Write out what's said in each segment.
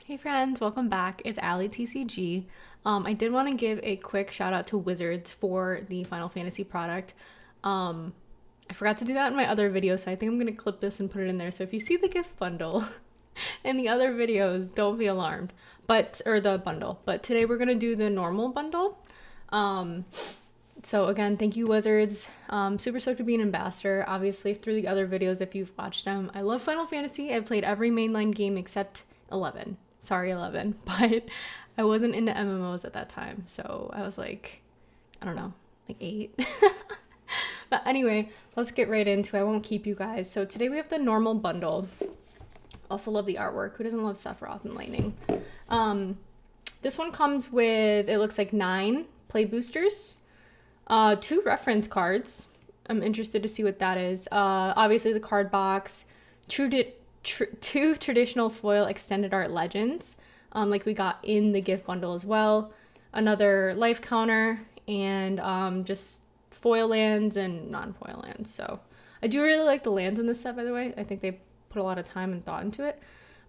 Hey friends, welcome back. It's Allie TCG. I did want to give a quick shout out to Wizards for the Final Fantasy product. I forgot to do that in my other video, so I think I'm going to clip this and put it in there. So if you see the gift bundle in the other videos, don't be alarmed. Or the bundle. But today we're going to do the normal bundle. So again, thank you Wizards. Super stoked to be an ambassador. Obviously, through the other videos, if you've watched them, I love Final Fantasy. I've played every mainline game except 11. Sorry, 11, but I wasn't into MMOs at that time. So I was like, I don't know, like 8. But anyway, let's get right into it. I won't keep you guys. So today we have the normal bundle. Also love the artwork. Who doesn't love Sephiroth and Lightning? This one comes with, it looks like 9 play boosters, 2 reference cards. I'm interested to see what that is. Obviously the card box, 2 traditional foil extended art legends, like we got in the gift bundle as well. Another life counter and just foil lands and non-foil lands. So I do really like the lands in this set, by the way. I think they put a lot of time and thought into it.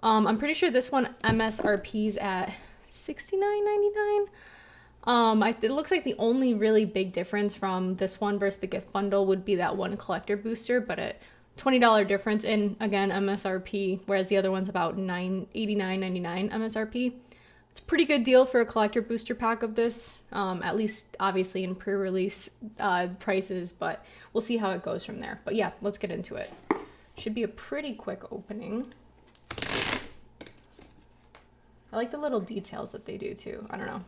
I'm pretty sure this one MSRP's at $69.99. It looks like the only really big difference from this one versus the gift bundle would be that one collector booster, but at $20 difference in, again, MSRP, whereas the other one's about $89.99 MSRP. It's a pretty good deal for a collector booster pack of this, at least obviously in pre-release prices, but we'll see how it goes from there. But yeah, let's get into it. Should be a pretty quick opening. I like the little details that they do too. I don't know.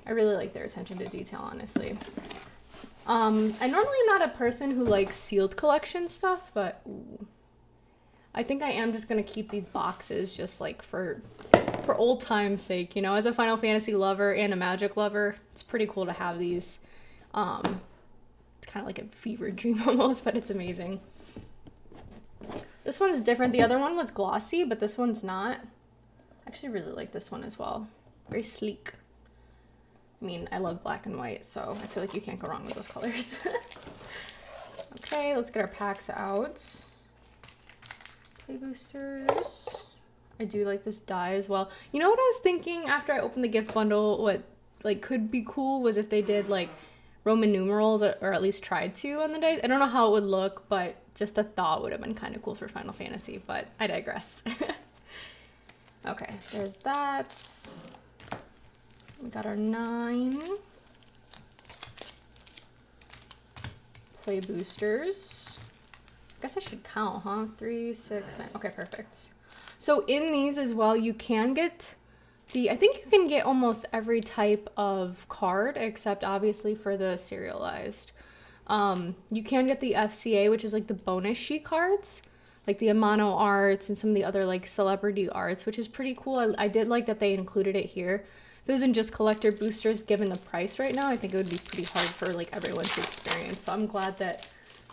I really like their attention to detail, honestly. I'm normally not a person who likes sealed collection stuff, but I think I am just gonna keep these boxes just like for old time's sake, you know. As a Final Fantasy lover and a Magic lover, it's pretty cool to have these. It's kind of like a fever dream almost, but it's amazing. This one's different. The other one was glossy, but this one's not. I actually really like this one as well. Very sleek. I mean, I love black and white, so I feel like you can't go wrong with those colors. Okay, let's get our packs out. Play boosters. I do like this die as well. You know what I was thinking after I opened the gift bundle? What like could be cool was if they did like Roman numerals or at least tried to on the dice. I don't know how it would look, but just a thought would have been kind of cool for Final Fantasy, but I digress. Okay, there's that. We got our 9 play boosters. I guess I should count, huh? 3, 6, 9. Okay, perfect. So in these as well, you can get I think you can get almost every type of card, except obviously for the serialized. You can get the FCA, which is like the bonus sheet cards, like the Amano arts and some of the other like celebrity arts, which is pretty cool. I did like that they included it here. If it wasn't just collector boosters, given the price right now, I think it would be pretty hard for like everyone to experience. So I'm glad that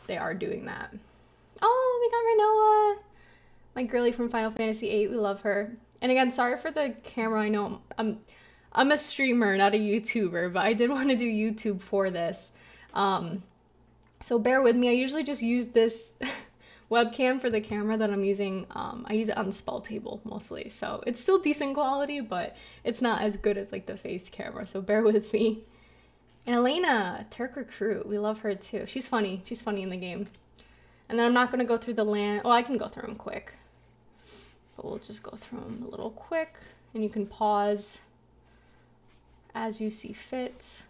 they are doing that. Oh, we got Renoa, my girly from Final Fantasy VIII. We love her. And again, sorry for the camera. I know I'm a streamer, not a YouTuber, but I did want to do YouTube for this. So bear with me. I usually just use this webcam for the camera that I'm using. I use it on the spell table mostly, so it's still decent quality, but it's not as good as like the face camera, so bear with me. And Elena, Turk recruit, we love her too. She's funny in the game. And then I'm not going to go through the land. Well, I can go through them quick, but we'll just go through them a little quick, and you can pause as you see fit.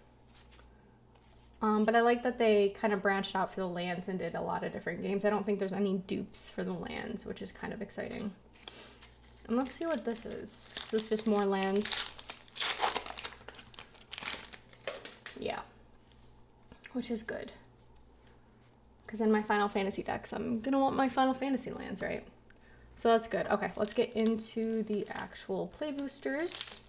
But I like that they kind of branched out for the lands and did a lot of different games. I don't think there's any dupes for the lands, which is kind of exciting. And let's see what this is. This is just more lands. Yeah. Which is good. Because in my Final Fantasy decks, I'm going to want my Final Fantasy lands, right? So that's good. Okay, let's get into the actual play boosters.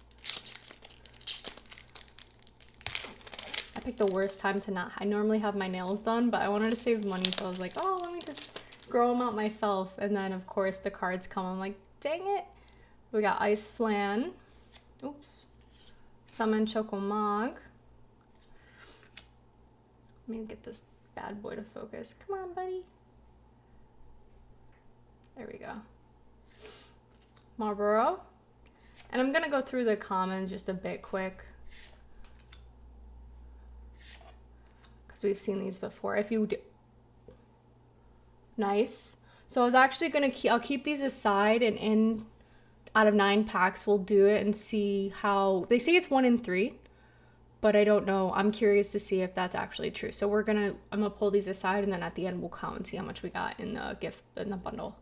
I picked the worst time to not. I normally have my nails done, but I wanted to save money, so I was like, oh, let me just grow them out myself. And then, of course, the cards come. I'm like, dang it. We got Ice Flan. Oops. Summon Chocomog. Let me get this bad boy to focus. Come on, buddy. There we go. Marlboro. And I'm gonna go through the commons just a bit quick, because we've seen these before. If you do, nice. So I was actually gonna I'll keep these aside, and out of 9 packs we'll do it and see how, they say it's 1 in 3, but I don't know. I'm curious to see if that's actually true. So I'm gonna pull these aside, and then at the end we'll count and see how much we got in the gift, in the bundle.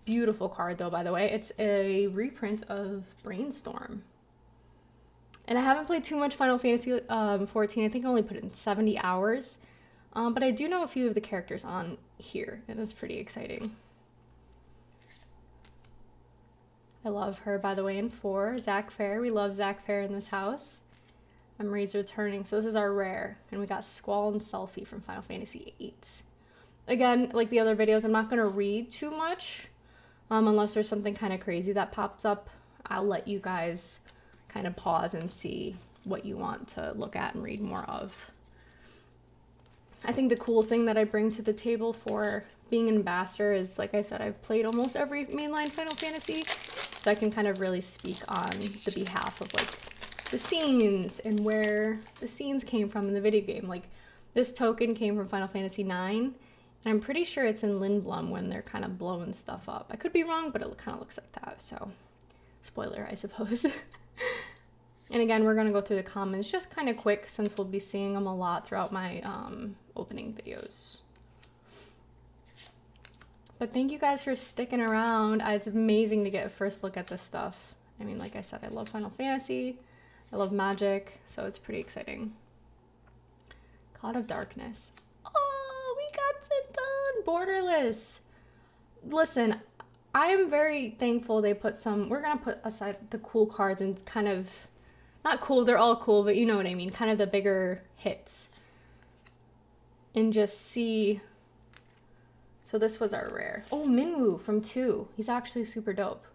Beautiful card though, by the way. It's a reprint of Brainstorm. And I haven't played too much Final Fantasy 14. I think I only put in 70 hours. But I do know a few of the characters on here, and it's pretty exciting. I love her, by the way, in 4. Zack Fair. We love Zack Fair in this house. Memories returning. So this is our rare. And we got Squall and Selfie from Final Fantasy 8. Again, like the other videos, I'm not going to read too much. Unless there's something kind of crazy that pops up. I'll let you guys kind of pause and see what you want to look at and read more of. I think the cool thing that I bring to the table for being an ambassador is, like I said, I've played almost every mainline Final Fantasy, so I can kind of really speak on the behalf of like the scenes and where the scenes came from in the video game. Like this token came from Final Fantasy 9. And I'm pretty sure it's in Lindblum when they're kind of blowing stuff up. I could be wrong, but it kind of looks like that. So, spoiler, I suppose. And again, we're going to go through the comments just kind of quick, since we'll be seeing them a lot throughout my opening videos. But thank you guys for sticking around. It's amazing to get a first look at this stuff. I mean, like I said, I love Final Fantasy. I love Magic. So it's pretty exciting. God of Darkness. Got it done. Borderless. Listen, I am very thankful they put some, we're gonna put aside the cool cards and kind of, not cool, they're all cool, but you know what I mean, kind of the bigger hits, and just see. So this was our rare. Oh, Minwoo from 2. He's actually super dope.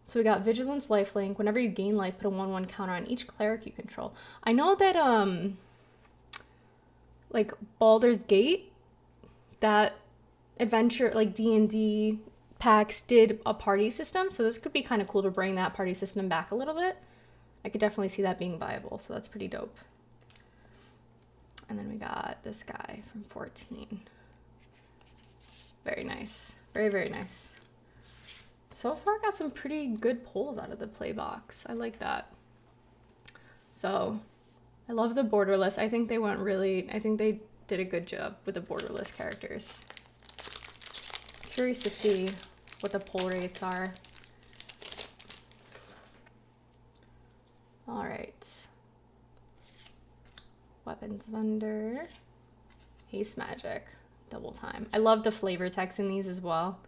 So we got Vigilance, Lifelink. Whenever you gain life, put a 1/1 counter on each cleric you control. I know that like Baldur's Gate, that adventure, like D&D packs, did a party system, so this could be kind of cool to bring that party system back a little bit. I could definitely see that being viable, so that's pretty dope. And then we got this guy from 14. Very nice. Very, very nice. So far, got some pretty good pulls out of the play box. I like that. So, I love the borderless. I think they went really, I think they did a good job with the borderless characters. Curious to see what the pull rates are. All right. Weapons vendor. Haste magic. Double time. I love the flavor text in these as well.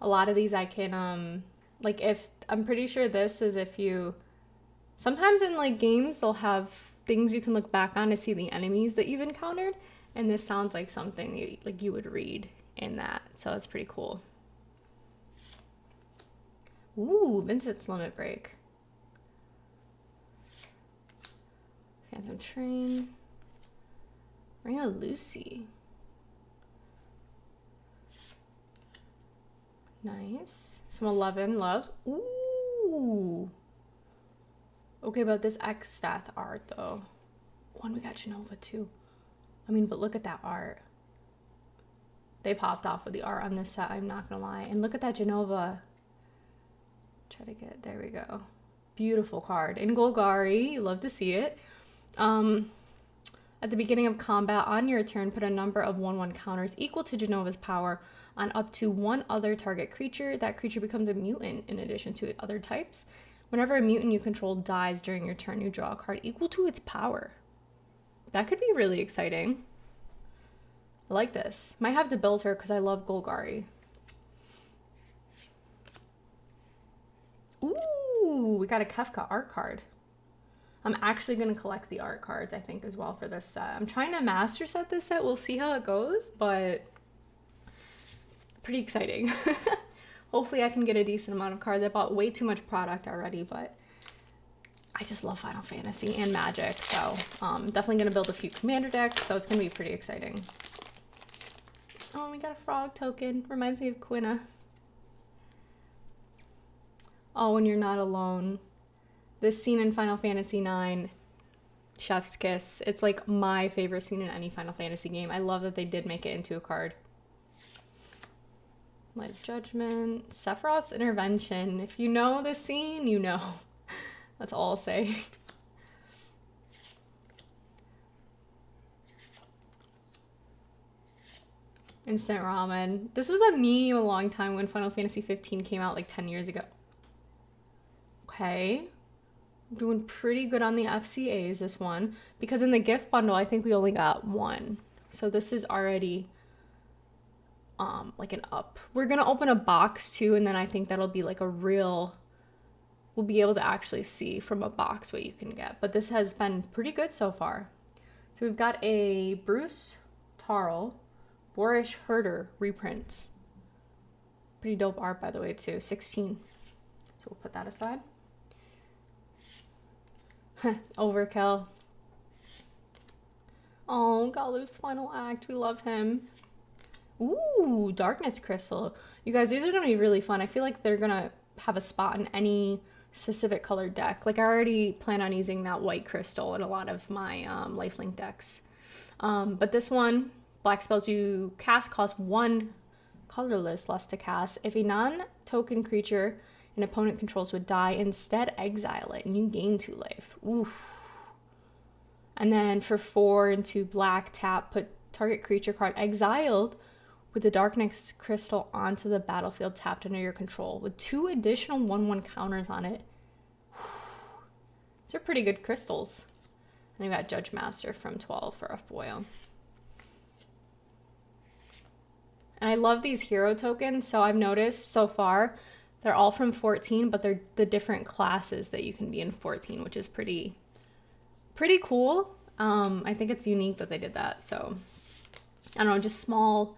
A lot of these I can, like if, I'm pretty sure this is if you, sometimes in like games, they'll have things you can look back on to see the enemies that you've encountered. And this sounds like something you would read in that. So that's pretty cool. Ooh, Vincent's Limit Break. Phantom Train. Ring of Lucy. Nice. Some 11 love. Ooh. Okay, but this Xstat art though. One, we got Genova too. I mean, but look at that art. They popped off with the art on this set, I'm not gonna lie. And look at that Genova. Try to get, there we go. Beautiful card. In Golgari, you love to see it. At the beginning of combat, on your turn, put a number of 1/1 counters equal to Genova's power on up to one other target creature. That creature becomes a mutant in addition to other types. Whenever a mutant you control dies during your turn, you draw a card equal to its power. That could be really exciting. I like this. Might have to build her because I love Golgari. Ooh, we got a Kefka art card. I'm actually going to collect the art cards, I think, as well for this set. I'm trying to master set this set. We'll see how it goes, but pretty exciting. Hopefully I can get a decent amount of cards. I bought way too much product already, but I just love Final Fantasy and Magic, so definitely going to build a few commander decks, so it's going to be pretty exciting. Oh, we got a frog token. Reminds me of Quina. Oh, when you're not alone. This scene in Final Fantasy IX, Chef's Kiss. It's like my favorite scene in any Final Fantasy game. I love that they did make it into a card. Light of Judgment, Sephiroth's Intervention. If you know this scene, you know. That's all I'll say. Instant Ramen. This was a meme a long time when Final Fantasy 15 came out like 10 years ago. Okay. Doing pretty good on the FCAs, this one. Because in the gift bundle, I think we only got one. So this is already like an up. We're going to open a box too, and then I think that'll be like a real... We'll be able to actually see from a box what you can get. But this has been pretty good so far. So we've got a Bruce Tarl Boorish Herder reprint. Pretty dope art, by the way, too. 16. So we'll put that aside. Overkill. Oh, Galuf's final act. We love him. Ooh, Darkness Crystal. You guys, these are going to be really fun. I feel like they're going to have a spot in any specific colored deck. Like, I already plan on using that white crystal in a lot of my lifelink decks. But this one, black spells you cast cost 1 colorless less to cast. If a non-token creature an opponent controls would die, instead exile it and you gain 2 life. Oof. And then for 4 and 2 black, tap, put target creature card exiled with the Darkness Crystal onto the battlefield tapped under your control with 2 additional 1/1 counters on it. These are pretty good crystals. And you got Judge Master from 12 for a foil. And I love these hero tokens. So I've noticed so far they're all from 14, but they're the different classes that you can be in 14, which is pretty cool. I think it's unique that they did that. So I don't know, just small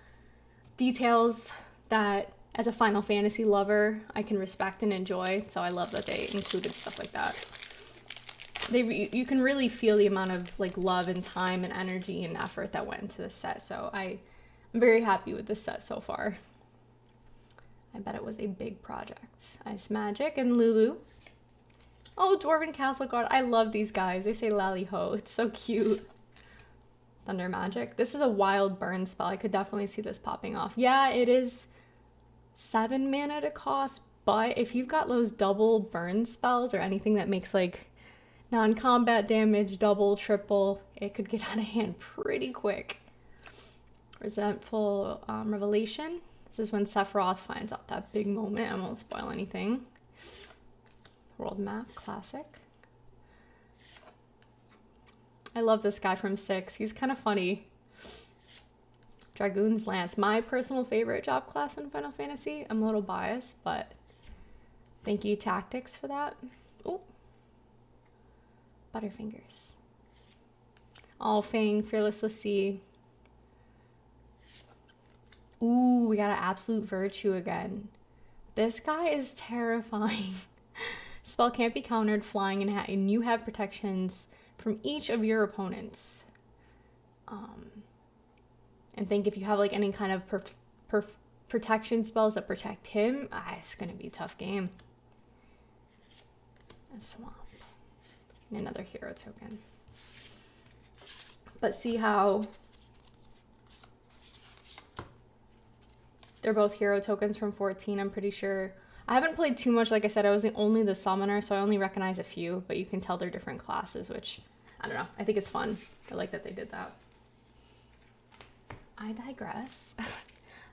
details that as a Final Fantasy lover, I can respect and enjoy. So I love that they included stuff like that. You can really feel the amount of like love and time and energy and effort that went into this set. So I'm very happy with this set so far. I bet it was a big project. Ice Magic and Lulu. Oh, Dwarven Castle Guard. I love these guys. They say Lally Ho. It's so cute. Thunder Magic. This is a wild burn spell. I could definitely see this popping off. Yeah, it is 7 mana to cost, but if you've got those double burn spells or anything that makes like non-combat damage, double, triple, it could get out of hand pretty quick. Resentful Revelation. This is when Sephiroth finds out that big moment. I won't spoil anything. World Map, classic. I love this guy from 6. He's kind of funny. Dragoon's Lance, my personal favorite job class in Final Fantasy. I'm a little biased, but thank you, Tactics, for that. Oh, Butterfingers. Oh, Fang, Fearless Lassie. Ooh, we got an Absolute Virtue again. This guy is terrifying. Spell can't be countered, flying, and you have protections from each of your opponents. And think if you have like any kind of protection spells that protect him, it's gonna be a tough game. A Swamp. And another hero token. But see how they're both hero tokens from 14, I'm pretty sure. I haven't played too much. Like I said, I was only the summoner, so I only recognize a few, but you can tell they're different classes, which, I don't know. I think it's fun. I like that they did that. I digress. I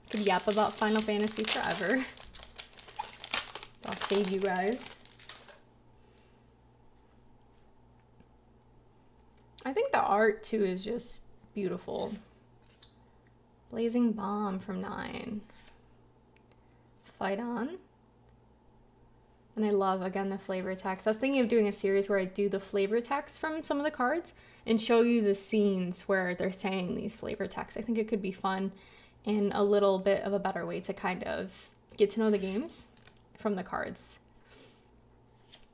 could yap about Final Fantasy forever. I'll save you guys. I think the art, too, is just beautiful. Blazing Bomb from 9. Fight On. And I love, again, the flavor text. I was thinking of doing a series where I do the flavor text from some of the cards and show you the scenes where they're saying these flavor texts. I think it could be fun and a little bit of a better way to kind of get to know the games from the cards.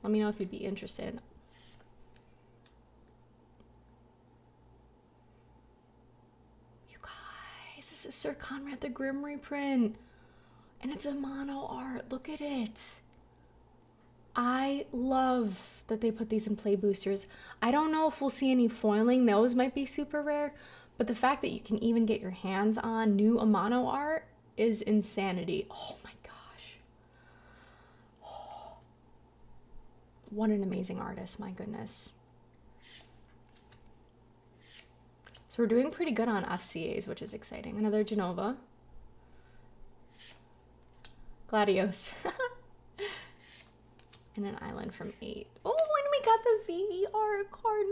Let me know if you'd be interested. You guys, this is Sir Conrad the Grim reprint. And it's a mono art. Look at it. I love that they put these in play boosters. I don't know if we'll see any foiling. Those might be super rare. But the fact that you can even get your hands on new Amano art is insanity. Oh my gosh. Oh, what an amazing artist, my goodness. So we're doing pretty good on FCAs, which is exciting. Another Genova. Gladios. And an island from 8. Oh, and we got the Vivi art card,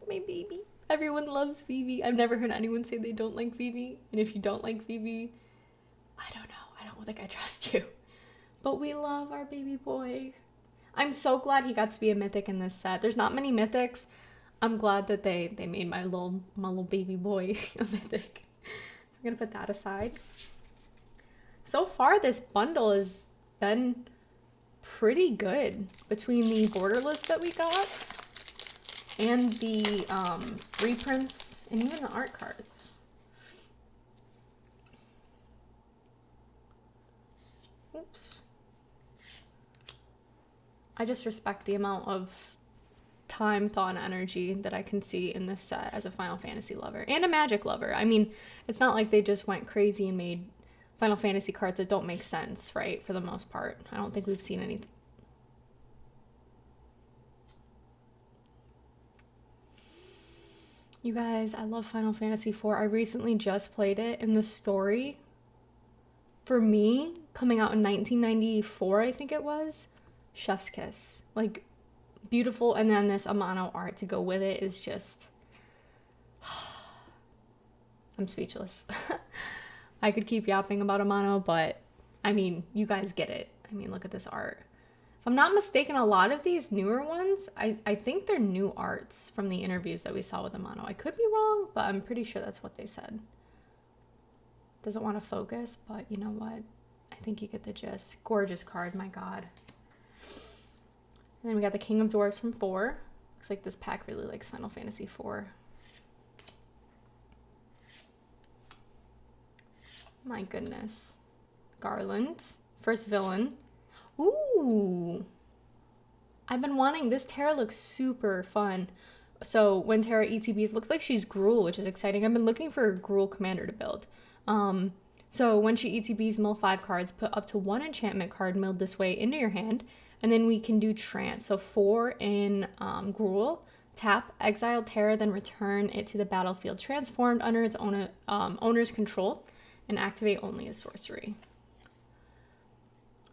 my baby. Everyone loves Vivi. I've never heard anyone say they don't like Vivi. And if you don't like Vivi, I don't know. I don't think I trust you. But we love our baby boy. I'm so glad he got to be a mythic in this set. There's not many mythics. I'm glad that they made my little baby boy a mythic. I'm gonna put that aside. So far, this bundle has been pretty good between the borderless that we got and the reprints and even the art cards. Oops. I just respect the amount of time, thought, and energy that I can see in this set as a Final Fantasy lover and a Magic lover. I mean, it's not like they just went crazy and made Final Fantasy cards that don't make sense, right? For the most part. I don't think we've seen anything. You guys, I love Final Fantasy IV. I recently just played it, and the story, for me, coming out in 1994, I think it was, chef's kiss. Like, beautiful, and then this Amano art to go with it is just... I'm speechless. I could keep yapping about Amano, but, I mean, you guys get it. I mean, look at this art. If I'm not mistaken, a lot of these newer ones, I think they're new arts from the interviews that we saw with Amano. I could be wrong, but I'm pretty sure that's what they said. Doesn't want to focus, but you know what? I think you get the gist. Gorgeous card, my god. And then we got the King of Dwarves from 4. Looks like this pack really likes Final Fantasy 4. My goodness. Garland. First villain. Ooh. I've been wanting... This Terra looks super fun. So when Terra ETBs, looks like she's Gruul, which is exciting. I've been looking for a Gruul commander to build. So when she ETBs, mill 5 cards, put up to 1 enchantment card milled this way into your hand. And then we can do trance. So 4 in Gruul. Tap, exile Terra, then return it to the battlefield transformed under its own owner's control. And activate only as sorcery.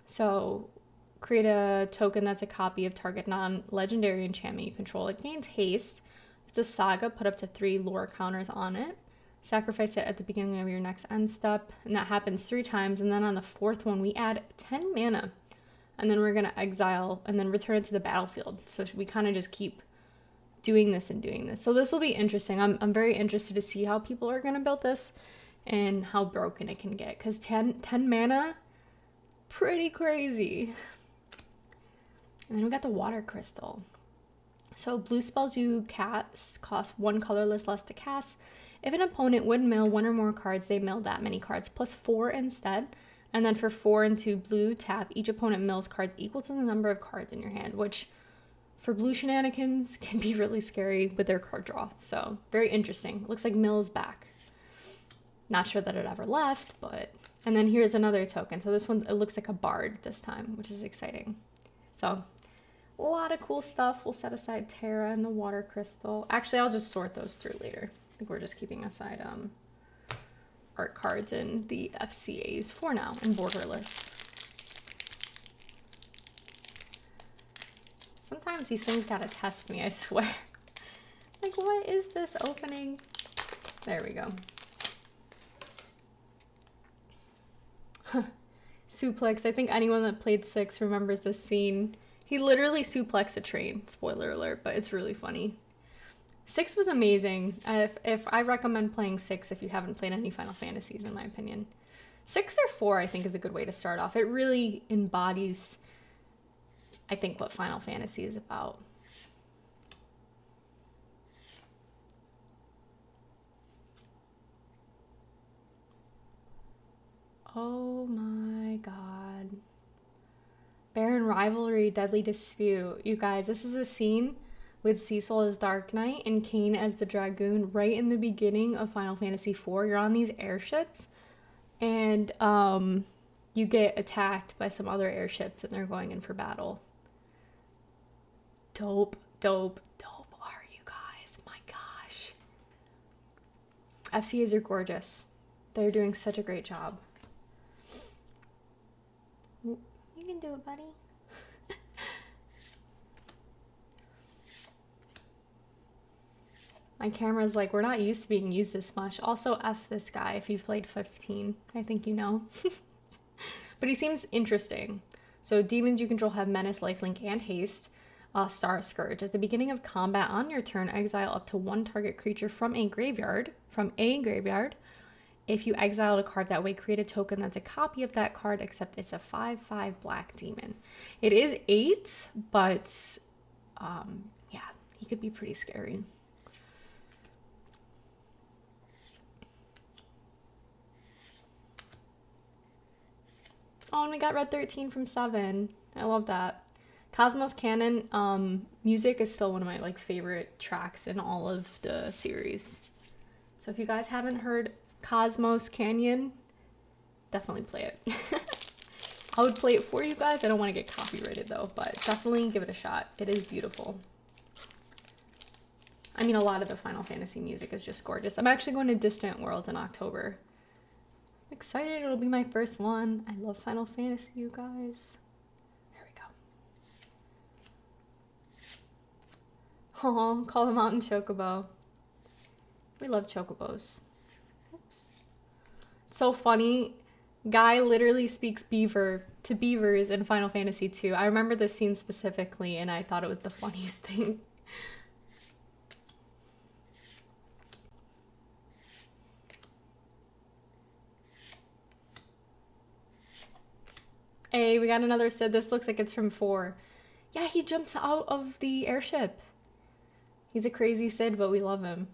So create a token that's a copy of target non-legendary enchantment you control. It gains haste. It's a saga, put up to 3 lore counters on it. Sacrifice it at the beginning of your next end step. And that happens 3 times. And then on the 4th one, we add 10 mana. And then we're going to exile and then return it to the battlefield. So we kind of just keep doing this and doing this. So this will be interesting. I'm very interested to see how people are going to build this and how broken it can get. Because 10 mana, pretty crazy. And then we got the water crystal. So blue spells you cast cost 1 colorless less to cast. If an opponent would mill 1 or more cards, they mill that many cards plus 4 instead. And then for 4 and 2 blue tap, each opponent mills cards equal to the number of cards in your hand, which for blue shenanigans can be really scary with their card draw. So very interesting. Looks like mill is back. Not sure that it ever left, but... And then here's another token. So this one, it looks like a bard this time, which is exciting. So a lot of cool stuff. We'll set aside Terra and the water crystal. Actually, I'll just sort those through later. I think we're just keeping aside art cards and the FCAs for now and borderless. Sometimes these things gotta test me, I swear. Like, what is this opening? There we go. Suplex. I think anyone that played 6 remembers this scene. He literally suplexed a train. Spoiler alert, but it's really funny. 6 was amazing. If I recommend playing 6 if you haven't played any Final Fantasies, in my opinion. 6 or 4, I think, is a good way to start off. It really embodies, I think, what Final Fantasy is about. Oh my god. Baron Rivalry, Deadly Dispute. You guys, this is a scene with Cecil as Dark Knight and Kane as the Dragoon right in the beginning of Final Fantasy IV. You're on these airships and you get attacked by some other airships and they're going in for battle. Dope, dope, dope are you guys. My gosh. FCAs are gorgeous. They're doing such a great job. You can do it, buddy. My camera's like, we're not used to being used this much. Also, F this guy if you've played 15. I think you know. But he seems interesting. So demons you control have Menace, Lifelink, and Haste. Star Scourge. At the beginning of combat on your turn, exile up to one target creature from a graveyard. If you exiled a card that way, create a token that's a copy of that card, except it's a 5/5 black demon. It is 8, but yeah, he could be pretty scary. Oh, and we got Red 13 from 7. I love that. Cosmos Canyon music is still one of my like favorite tracks in all of the series. So if you guys haven't heard Cosmos Canyon, definitely play it. I would play it for you guys. I don't want to get copyrighted though, but definitely give it a shot. It is beautiful. I mean, a lot of the Final Fantasy music is just gorgeous. I'm actually going to Distant Worlds in October. I'm excited. It'll be my first one. I love Final Fantasy, you guys. There we go. Oh, call the mountain chocobo. We love chocobos. Oops. It's so funny. Guy literally speaks beaver to beavers in Final Fantasy 2. I remember this scene specifically, and I thought it was the funniest thing. Hey, we got another Sid. This looks like it's from 4. Yeah, he jumps out of the airship. He's a crazy Sid, but we love him.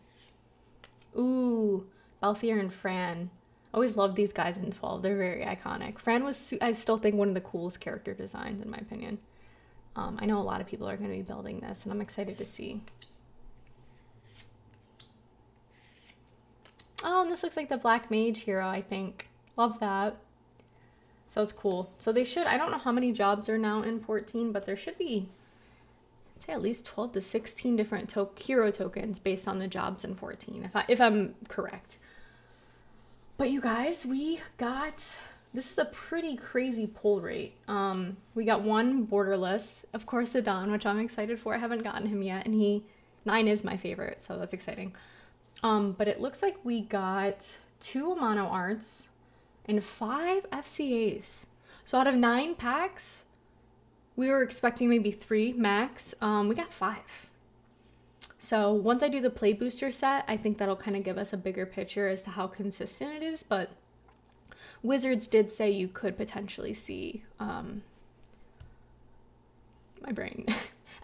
Ooh, Balthier and Fran. Always loved these guys in 12. They're very iconic. Fran was, I still think, one of the coolest character designs, in my opinion. I know a lot of people are going to be building this, and I'm excited to see. Oh, and this looks like the Black Mage hero, I think. Love that. So it's cool. So they should, I don't know how many jobs are now in 14, but there should be, I'd say at least 12 to 16 different hero tokens based on the jobs in 14, if I'm correct. But you guys, we got, this is a pretty crazy pull rate. We got 1 borderless, of course, Zidane, which I'm excited for. I haven't gotten him yet, and 9 is my favorite, so that's exciting. But it looks like we got 2 mono arts and 5 FCAs. So out of 9 packs, we were expecting maybe 3 max. We got 5. So once I do the play booster set, I think that'll kind of give us a bigger picture as to how consistent it is. But Wizards did say you could potentially see my brain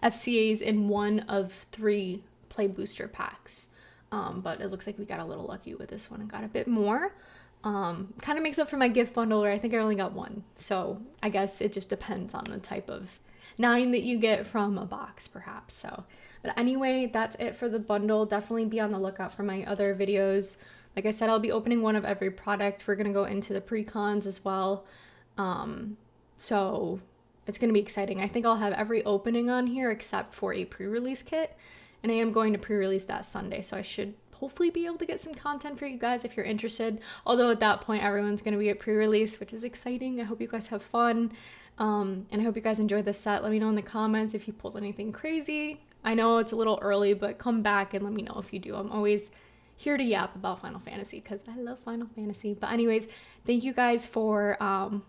FCAs in 1 of 3 play booster packs. But it looks like we got a little lucky with this one and got a bit more. Kind of makes up for my gift bundle where I think I only got 1. So I guess it just depends on the type of 9 that you get from a box, perhaps. So, but anyway, that's it for the bundle. Definitely be on the lookout for my other videos. Like I said, I'll be opening 1 of every product. We're going to go into the pre-cons as well. So it's going to be exciting. I think I'll have every opening on here except for a pre-release kit. And I am going to pre-release that Sunday. So I should hopefully be able to get some content for you guys if you're interested. Although at that point, everyone's going to be at pre-release, which is exciting. I hope you guys have fun. And I hope you guys enjoyed this set. Let me know in the comments if you pulled anything crazy. I know it's a little early, but come back and let me know if you do. I'm always here to yap about Final Fantasy because I love Final Fantasy. But anyways, thank you guys for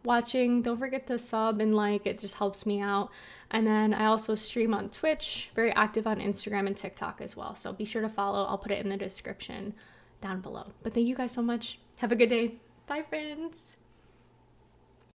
watching. Don't forget to sub and like. It just helps me out. And then I also stream on Twitch, very active on Instagram and TikTok as well. So be sure to follow. I'll put it in the description down below. But thank you guys so much. Have a good day. Bye, friends.